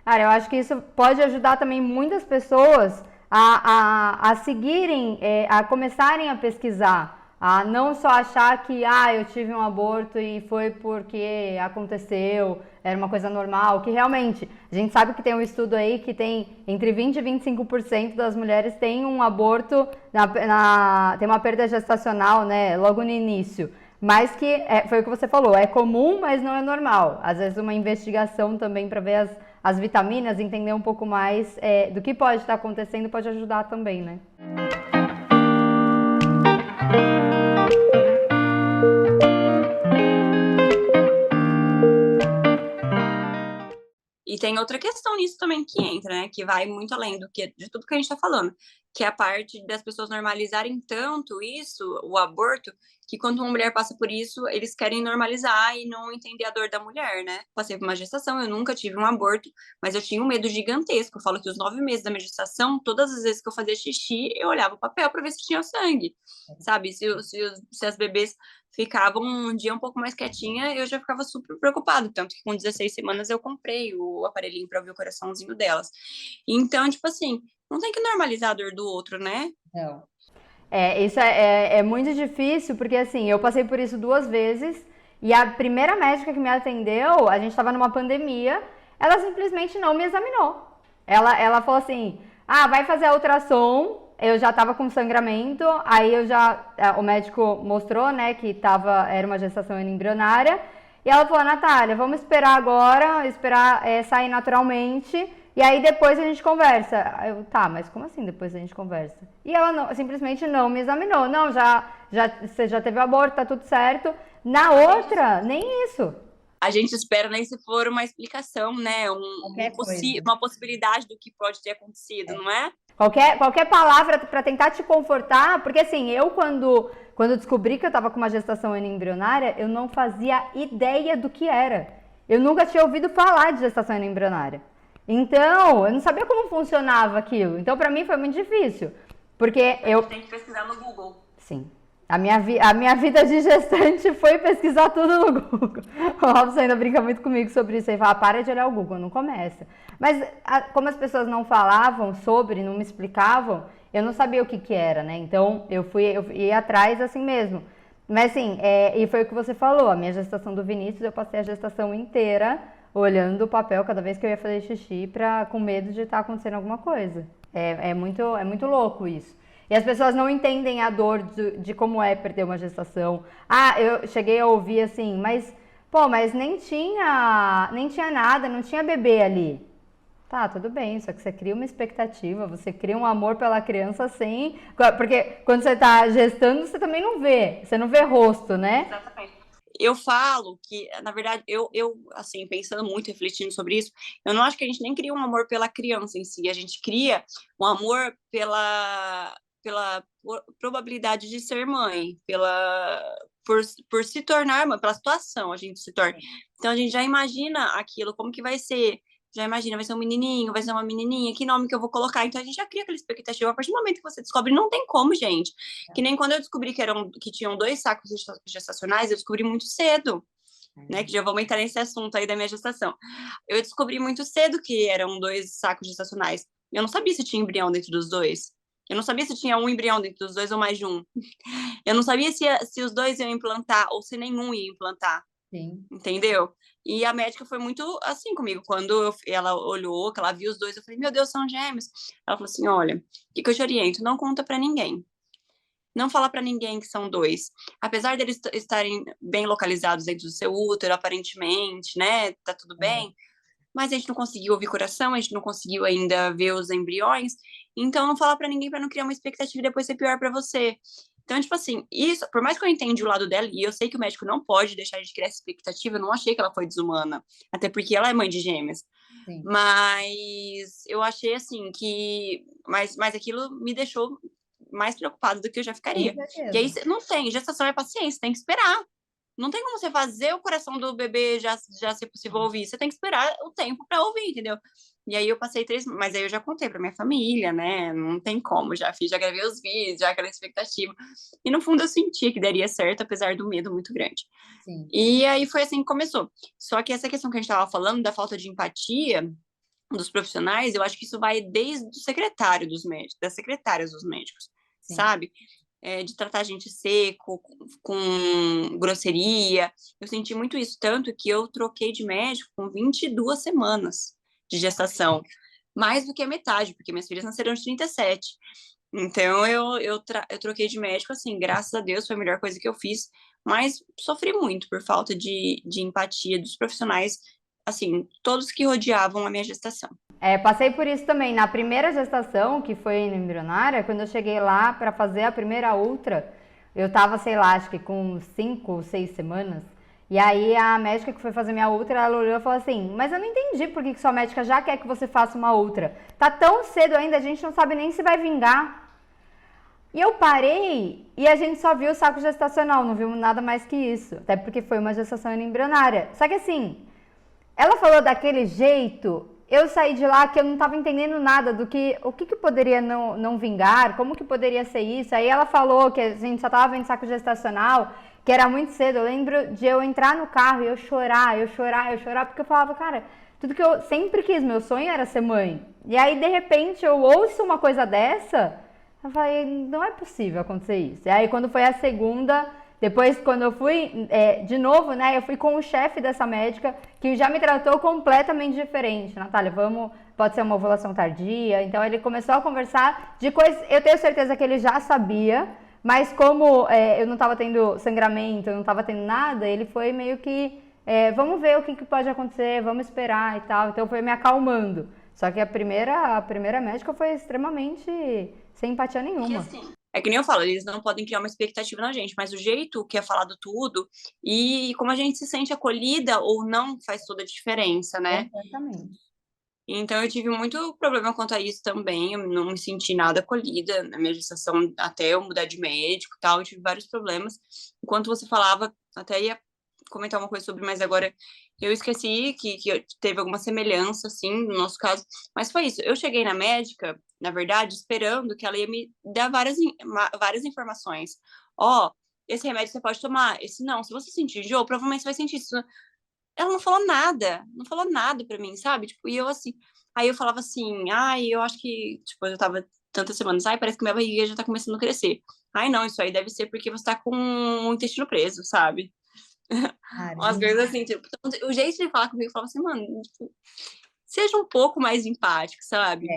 Cara, eu acho que isso pode ajudar também muitas pessoas a seguirem, a começarem a pesquisar, a não só achar que, eu tive um aborto e foi porque aconteceu, era uma coisa normal, que realmente, a gente sabe que tem um estudo aí que tem entre 20 e 25% das mulheres têm um aborto, tem uma perda gestacional, né, logo no início. Mas que foi o que você falou, é comum, mas não é normal. Às vezes uma investigação também para ver as vitaminas, entender um pouco mais do que pode estar acontecendo, pode ajudar também, né? E tem outra questão nisso também que entra, né? Que vai muito além de tudo que a gente está falando, que é a parte das pessoas normalizarem tanto isso, o aborto, que quando uma mulher passa por isso, eles querem normalizar e não entender a dor da mulher, né? Passei por uma gestação, eu nunca tive um aborto, mas eu tinha um medo gigantesco. Eu falo que os 9 meses da minha gestação, todas as vezes que eu fazia xixi, eu olhava o papel para ver se tinha sangue, sabe? Se as bebês ficavam um dia um pouco mais quietinha, eu já ficava super preocupada. Tanto que com 16 semanas eu comprei o aparelhinho para ouvir o coraçãozinho delas. Então, tipo assim, não tem que normalizar a dor do outro, né? Não. Isso é muito difícil, porque assim, eu passei por isso 2 vezes, e a primeira médica que me atendeu, a gente estava numa pandemia, ela simplesmente não me examinou. Ela falou assim, vai fazer a ultrassom, eu já estava com sangramento, aí o médico mostrou, né, que era uma gestação embrionária, e ela falou, Natália, vamos esperar agora, esperar sair naturalmente, e aí depois a gente conversa. Tá, mas como assim depois a gente conversa? E ela simplesmente não me examinou. Não, você já teve aborto, tá tudo certo. Na outra, nem isso. A gente espera nem se for uma explicação, né? Uma possibilidade do que pode ter acontecido, não é? Qualquer palavra para tentar te confortar, porque assim, eu quando descobri que eu estava com uma gestação embrionária, eu não fazia ideia do que era. Eu nunca tinha ouvido falar de gestação embrionária. Então, eu não sabia como funcionava aquilo. Então, para mim foi muito difícil, porque eu tem que pesquisar no Google. Sim. A minha vida de gestante foi pesquisar tudo no Google. O Robson ainda brinca muito comigo sobre isso. Ele fala, para de olhar o Google, não começa. Mas como as pessoas não falavam sobre, não me explicavam, eu não sabia o que era, né? Então eu ia atrás assim mesmo. Mas assim, e foi o que você falou, a minha gestação do Vinícius, eu passei a gestação inteira olhando o papel cada vez que eu ia fazer xixi com medo de estar acontecendo alguma coisa. É muito louco isso. E as pessoas não entendem a dor de como é perder uma gestação. Eu cheguei a ouvir assim, mas nem tinha nada, não tinha bebê ali. Tá, tudo bem, só que você cria uma expectativa, você cria um amor pela criança sem... Porque quando você tá gestando, você também não vê, você não vê rosto, né? Exatamente. Eu falo que, na verdade, assim, pensando muito, refletindo sobre isso, eu não acho que a gente nem cria um amor pela criança em si, a gente cria um amor pela probabilidade de ser mãe, por se tornar mãe, pela situação a gente se torna. Então a gente já imagina aquilo, como que vai ser, já imagina, vai ser um menininho, vai ser uma menininha, que nome que eu vou colocar? Então a gente já cria aquela expectativa. A partir do momento que você descobre, não tem como, gente. Que nem quando eu descobri que tinham 2 sacos gestacionais, eu descobri muito cedo, né? Que já vou entrar nesse assunto aí da minha gestação. Eu descobri muito cedo que eram 2 sacos gestacionais. Eu não sabia se tinha embrião dentro dos dois. Eu não sabia se tinha um embrião dentro dos dois ou mais de um. Eu não sabia se os dois iam implantar ou se nenhum ia implantar. Sim. Entendeu? E a médica foi muito assim comigo. Quando ela olhou, que ela viu os dois, eu falei, meu Deus, são gêmeos. Ela falou assim, olha, o que eu te oriento? Não conta pra ninguém. Não fala pra ninguém que são 2. Apesar deles estarem bem localizados dentro do seu útero, aparentemente, né? Tá tudo bem. Mas a gente não conseguiu ouvir coração, a gente não conseguiu ainda ver os embriões. Então, não fala pra ninguém pra não criar uma expectativa e depois ser pior pra você. Então, tipo assim, isso, por mais que eu entenda o lado dela, e eu sei que o médico não pode deixar de criar essa expectativa, eu não achei que ela foi desumana. Até porque ela é mãe de gêmeas. Sim. Mas eu achei assim que. Mas aquilo me deixou mais preocupada do que eu já ficaria. Que aí não tem, gestação é paciência, tem que esperar. Não tem como você fazer o coração do bebê já ser possível ouvir. Você tem que esperar o tempo para ouvir, entendeu? E aí eu passei 3, mas aí eu já contei para minha família, né? Não tem como, já gravei os vídeos, já aquela expectativa. E no fundo eu senti que daria certo, apesar do medo muito grande. Sim. E aí foi assim que começou. Só que essa questão que a gente estava falando da falta de empatia, dos profissionais, eu acho que isso vai desde o secretário dos médicos, das secretárias dos médicos, Sim. sabe? De tratar a gente seco, com grosseria. Eu senti muito isso, tanto que eu troquei de médico com 22 semanas de gestação, mais do que a metade, porque minhas filhas nasceram de 37. Então, eu troquei de médico, assim, graças a Deus, foi a melhor coisa que eu fiz, mas sofri muito por falta de empatia dos profissionais, assim, todos que rodeavam a minha gestação. Passei por isso também. Na primeira gestação, que foi na embrionária, quando eu cheguei lá para fazer a primeira ultra, eu tava, sei lá, acho que com 5 ou 6 semanas. E aí a médica que foi fazer minha ultra, ela olhou e falou assim: mas eu não entendi por que sua médica já quer que você faça uma ultra. Tá tão cedo ainda, a gente não sabe nem se vai vingar. E eu parei e a gente só viu o saco gestacional, não vimos nada mais que isso. Até porque foi uma gestação embrionária. Só que assim, ela falou daquele jeito, eu saí de lá que eu não estava entendendo nada do que o que poderia não vingar, como que poderia ser isso. Aí ela falou que a gente só estava vendo saco gestacional, que era muito cedo. Eu lembro de eu entrar no carro e eu chorar, porque eu falava, cara, tudo que eu sempre quis, meu sonho era ser mãe. E aí, de repente, eu ouço uma coisa dessa, eu falei, não é possível acontecer isso. E aí, quando foi a segunda, depois, quando eu fui de novo, né, eu fui com o chefe dessa médica, que já me tratou completamente diferente. Natália, pode ser uma ovulação tardia. Então, ele começou a conversar de coisas, eu tenho certeza que ele já sabia, mas como eu não estava tendo sangramento, eu não estava tendo nada, ele foi meio que, vamos ver o que pode acontecer, vamos esperar e tal. Então, foi me acalmando. Só que a primeira médica foi extremamente sem empatia Que nenhuma. assim, é que nem eu falo, eles não podem criar uma expectativa na gente, mas o jeito que é falado tudo e como a gente se sente acolhida ou não faz toda a diferença, né? Completamente. Então eu tive muito problema quanto a isso também, eu não me senti nada acolhida na minha gestação até eu mudar de médico e tal, eu tive vários problemas. Enquanto você falava, até ia comentar uma coisa sobre, mas agora eu esqueci que teve alguma semelhança, assim, no nosso caso, mas foi isso, eu cheguei na médica, na verdade, esperando que ela ia me dar várias informações. Ó, esse remédio você pode tomar, esse não, se você sentir enjoo, provavelmente você vai sentir isso. Ela não falou nada, não falou nada pra mim, sabe? Tipo, e eu assim, aí eu falava assim, ai, eu acho que, tipo, eu tava tantas semanas, ai, parece que minha barriga já tá começando a crescer. Ai, não, isso aí deve ser porque você tá com o intestino preso, sabe? Umas Caramba. coisas assim, tipo, então, o jeito de falar comigo, eu falava assim, mano, tipo, seja um pouco mais empático, sabe?